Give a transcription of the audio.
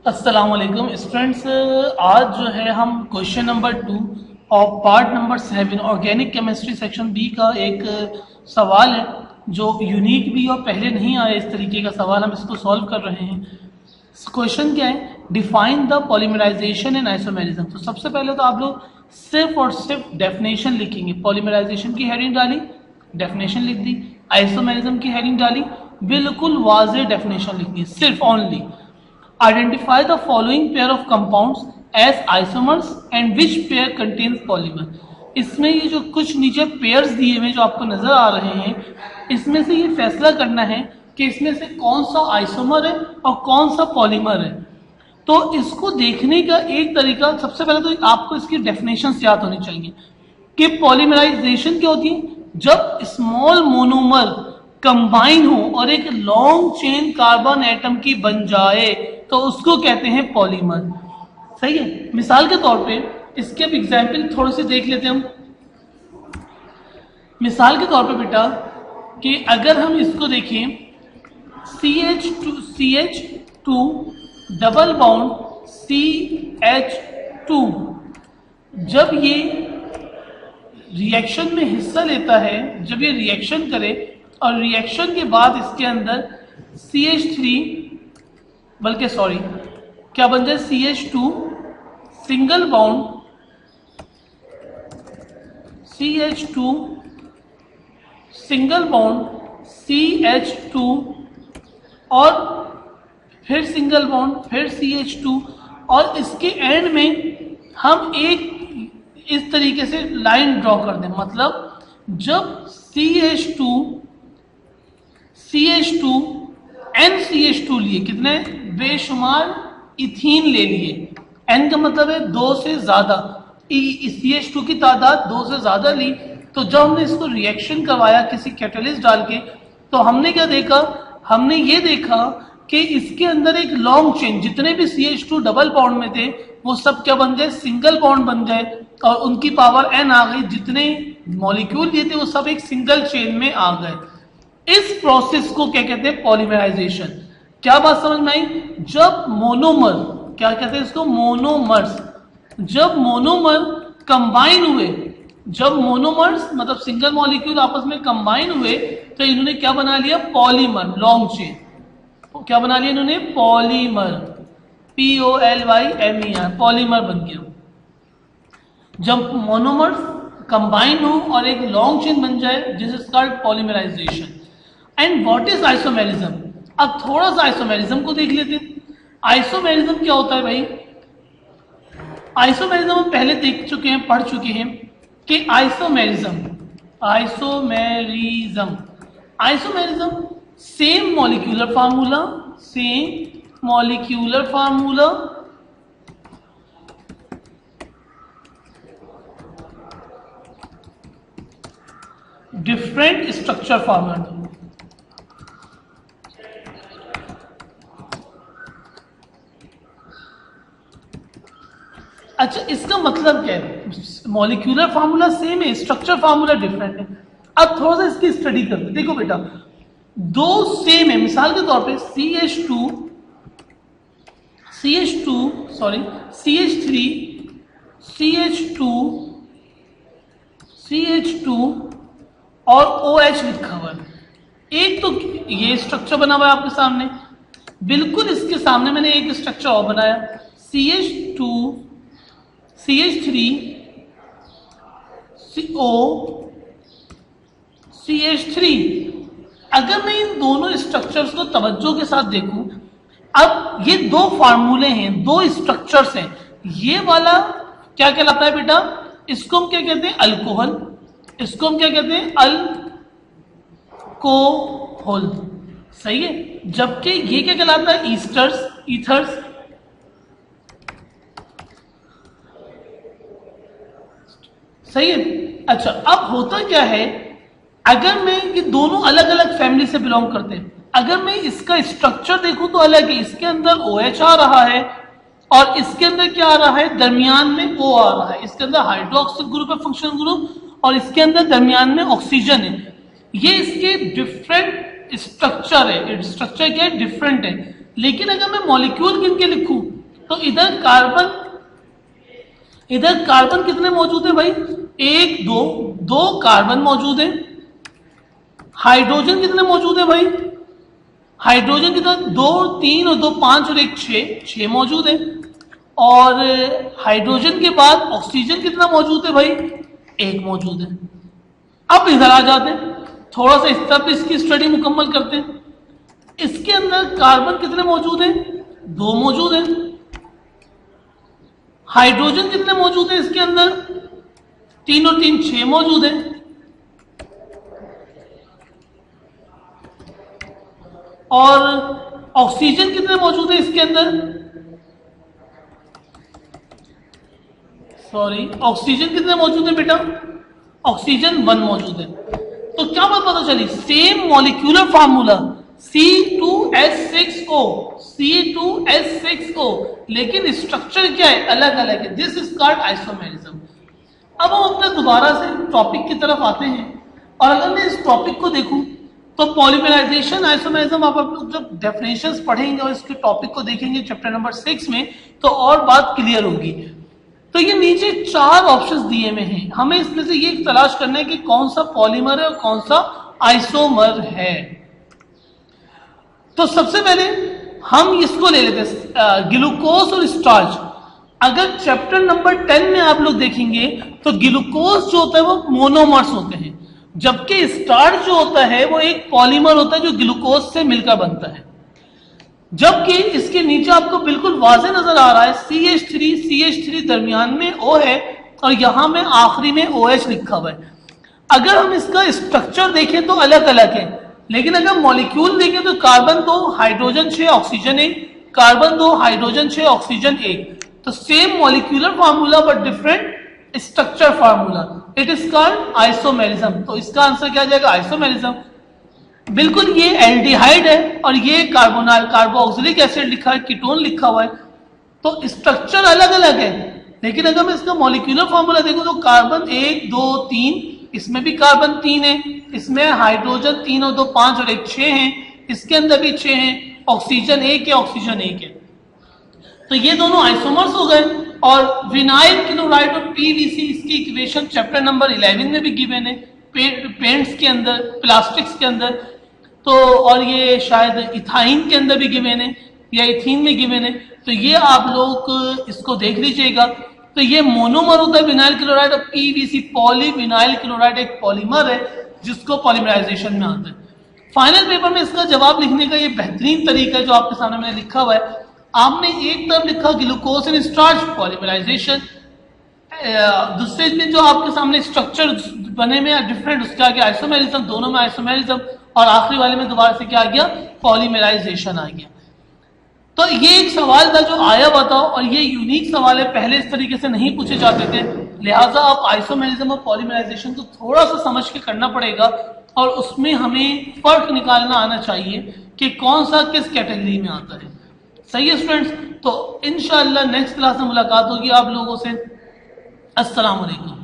अस्सलाम वालेकुम स्टूडेंट्स। आज जो है हम क्वेश्चन नंबर 2 और part number 7 organic chemistry section B का एक सवाल है जो यूनिक भी और पहले नहीं आया इस तरीके का सवाल। हम इसको सॉल्व कर रहे हैं। क्वेश्चन क्या है, define the polymerization in isomerism. तो सबसे पहले तो आप लोग सिर्फ और सिर्फ डेफिनेशन लिखेंगे। पॉलीमराइजेशन की हेडिंग डाली, डेफिनेशन लिख दी। आइसोमेरिज्म की हेडिंग डाली, बिल्कुल वाज़ेह डेफिनेशन लिखनी, सिर्फ only. Identify the following pair of compounds as isomers and which pair contains polymer। इसमें ये जो कुछ नीचे पेयर्स दिए हुए जो आपको नजर आ रहे हैं, इसमें से ये फैसला करना है कि इसमें से कौन सा आइसोमर है और कौन सा पॉलीमर है। तो इसको देखने का एक तरीका, सबसे पहले तो आपको इसकी डेफिनेशन याद होनी चाहिए कि पॉलीमराइजेशन क्या होती है। जब स्मॉल मोनोमर कंबाइन हो और एक लॉन्ग चेन कार्बन एटम की बन जाए तो उसको कहते हैं पॉलीमर। सही है। मिसाल के तौर पे इसके अब एग्जाम्पल थोड़े से देख लेते हैं हम। मिसाल के तौर पे बेटा कि अगर हम इसको देखें CH2 डबल बॉन्ड CH2, जब ये रिएक्शन में हिस्सा लेता है, जब ये रिएक्शन करे और रिएक्शन के बाद इसके अंदर CH3 बल्कि सॉरी क्या बन जाए CH2 single bond CH2 single bond CH2 और फिर सिंगल बॉन्ड फिर CH2 और इसके एंड में हम एक इस तरीके से लाइन ड्रॉ कर दें। मतलब जब CH2 NCH2 लिए, कितने बेशुमार इथीन ले लिए। N का मतलब है 2 से ज्यादा, CH2 की तादाद 2 से ज्यादा ली। तो जब हमने इसको रिएक्शन करवाया किसी कैटलिस्ट डाल के, तो हमने क्या देखा, हमने ये देखा कि इसके अंदर एक लॉन्ग चेन, जितने भी CH2 डबल बॉन्ड में थे वो सब क्या बन गए, सिंगल बॉन्ड बन गए और उनकी पावर N आ गई। जितने मॉलिक्यूल लिए थे वो सब एक सिंगल चेन में आ गए। इस प्रोसेस को क्या कहते हैं, पॉलीमराइजेशन। क्या बात समझ में आई। जब मोनोमर, क्या कहते हैं इसको, मोनोमर्स, जब मोनोमर कंबाइन हुए, जब मोनोमर्स मतलब सिंगल मॉलिक्यूल आपस में कंबाइन हुए तो इन्होंने क्या बना लिया, पॉलीमर, लॉन्ग चेन। क्या बना लिया इन्होंने, पॉलीमर, POLYMER, पॉलीमर बन गया। जब मोनोमर्स कंबाइन हो और एक लॉन्ग चेन बन जाए, this is called polymerization. And what is isomerism. अब थोड़ा सा आइसोमेरिज्म को देख लेते हैं। आइसोमेरिज्म क्या होता है भाई। आइसोमेरिज्म हम पहले देख चुके हैं, पढ़ चुके हैं कि isomerism same molecular formula, different structure formula. अच्छा, इसका मतलब क्या है, मॉलिक्यूलर फार्मूला सेम है, स्ट्रक्चर फार्मूला डिफरेंट है। अब थोड़ा सा इसकी स्टडी करते हैं। देखो बेटा, दो सेम है। मिसाल के तौर पे CH2 और OH लिखा हुआ है। एक तो ये स्ट्रक्चर बना हुआ है आपके सामने, बिल्कुल इसके सामने मैंने एक स्ट्रक्चर और बनाया, CH3 CO CH3। अगर मैं इन दोनों स्ट्रक्चर्स को तवज्जो के साथ देखूं, अब ये दो फार्मूले हैं, दो स्ट्रक्चर्स हैं। ये वाला क्या कहलाता है बेटा, इसको हम क्या कहते हैं, अल्कोहल। इसको हम क्या कहते हैं, अल्कोहल। सही है। जबकि ये क्या कहलाता है, ईथर्स। सही है। अच्छा, अब होता क्या है, अगर मैं ये दोनों अलग अलग फैमिली से बिलोंग करते हैं, अगर मैं इसका स्ट्रक्चर देखूं तो अलग है। इसके अंदर OH आ रहा है और इसके अंदर क्या आ रहा है, दरमियान में O आ रहा है। इसके अंदर हाइड्रोक्सिल ग्रुप है, फंक्शनल ग्रुप, और इसके अंदर दरमियान में ऑक्सीजन है। ये इसके डिफरेंट स्ट्रक्चर है, स्ट्रक्चर क्या है, डिफरेंट है। लेकिन अगर मैं मॉलिक्यूल गिन के लिखूं तो इधर कार्बन कितने मौजूद है भाई, 1 2 2 कार्बन मौजूद है। हाइड्रोजन कितने मौजूद है भाई, हाइड्रोजन कितना 2 3 और 2 5 और 1 6 मौजूद है। और हाइड्रोजन के बाद ऑक्सीजन कितना मौजूद है भाई, 1 मौजूद है। अब इधर आ जाते हैं, थोड़ा सा इस तरफ इसकी स्टडी मुकम्मल करते हैं। इसके अंदर कार्बन कितने मौजूद हैं, 2 मौजूद हैं। हाइड्रोजन कितने मौजूद हैं इसके अंदर, 3 और 3 6 मौजूद हैं। और ऑक्सीजन कितने मौजूद है इसके अंदर, सॉरी ऑक्सीजन कितने मौजूद है बेटा, ऑक्सीजन 1 मौजूद है। तो क्या बात पता चली, same molecular formula C2H6O, C2H6O, लेकिन स्ट्रक्चर क्या है, अलग अलग है। This is called isomerism. अब हम अपने दोबारा से टॉपिक की तरफ आते हैं, और अगर मैं इस टॉपिक को देखूं तो पॉलीमराइजेशन आइसोमेरिज्म आप लोग जब डेफिनेशंस पढ़ेंगे और इसके टॉपिक को देखेंगे चैप्टर नंबर 6 में, तो और बात क्लियर होगी। तो ये नीचे 4 ऑप्शंस दिए हुए हैं, हमें इसमें से ये तलाश करना है कि कौन सा पॉलीमर है और कौन सा आइसोमर है। तो सबसे पहले हम इसको ले लेते हैं, ग्लूकोज और स्टार्च। अगर चैप्टर नंबर 10 में आप लोग देखेंगे तो ग्लूकोज जो होता है वो मोनोमर्स होते हैं, जबकि स्टार्च जो होता है वो एक पॉलीमर होता है जो ग्लूकोज से मिलकर बनता है। जबकि इसके नीचे आपको बिल्कुल वाज़ेह नजर आ रहा है CH3 दरमियान में O है और यहां में आखिरी में OH लिखा हुआ है। अगर हम इसका स्ट्रक्चर देखें तो अलग अलग है, लेकिन अगर मॉलिक्यूल देखें तो carbon 2 hydrogen 6 oxygen 1, carbon 2 hydrogen 6 oxygen 1। तो same molecular formula but different structure formula, it is called isomerism. तो इसका आंसर क्या जाएगा, आइसोमेरिज्म। बिल्कुल ये एल्डिहाइड है और ये कार्बोक्सिलिक एसिड लिखा है, कीटोन लिखा हुआ है, तो स्ट्रक्चर अलग अलग है। लेकिन अगर मैं इसका मॉलिक्यूलर फार्मूला देखूं तो कार्बन 1 2 3, इसमें भी कार्बन 3 है, इसमें हाइड्रोजन 3 और 2 5 और 1 6 है, इसके अंदर भी 6 है, ऑक्सीजन 1 है, ऑक्सीजन 1 है। तो ये दोनों आइसोमर्स हो गए। और विनाइल क्लोराइड और PVC, इसकी इक्वेशन चैप्टर नंबर 11 में भी गिवन है, पेंट्स के अंदर, प्लास्टिक्स के अंदर। तो और ये शायद इथाइन के अंदर भी गिवन है या इथीन में गिवन है, तो ये आप लोग इसको देख लीजिएगा। तो ये मोनोमर होता है विनाइल क्लोराइड, और PVC पॉलीविनाइल क्लोराइड एक पॉलीमर है जिसको पॉलीमराइजेशन में आता है। फाइनल पेपर में इसका जवाब लिखने का ये बेहतरीन तरीका है जो आपके सामने मैंने लिखा हुआ है। आपने एक तरफ लिखा ग्लूकोज एंड स्टार्च पॉलीमराइजेशन, दूसरे में जो आपके सामने स्ट्रक्चर बने में डिफरेंट, उसके आगे आइसोमेरिज्म, दोनों में आइसोमेरिज्म, और आखिरी वाले में दोबारा से क्या आ गया, पॉलीमराइजेशन आ गया। तो ये एक सवाल था जो आया बताओ, और ये यूनिक सवाल है, पहले इस तरीके से नहीं पूछे जाते थे, लिहाजा आप आइसोमेरिज्म और पॉलीमराइजेशन को थोड़ा सा समझ के करना पड़ेगा, और उसमें हमें फर्क निकालना आना चाहिए कि कौन सा किस कैटेगरी में आता है। सही है स्टूडेंट्स, तो इंशाअल्लाह नेक्स्ट क्लास में मुलाकात होगी आप लोगों से। अस्सलाम वालेकुम।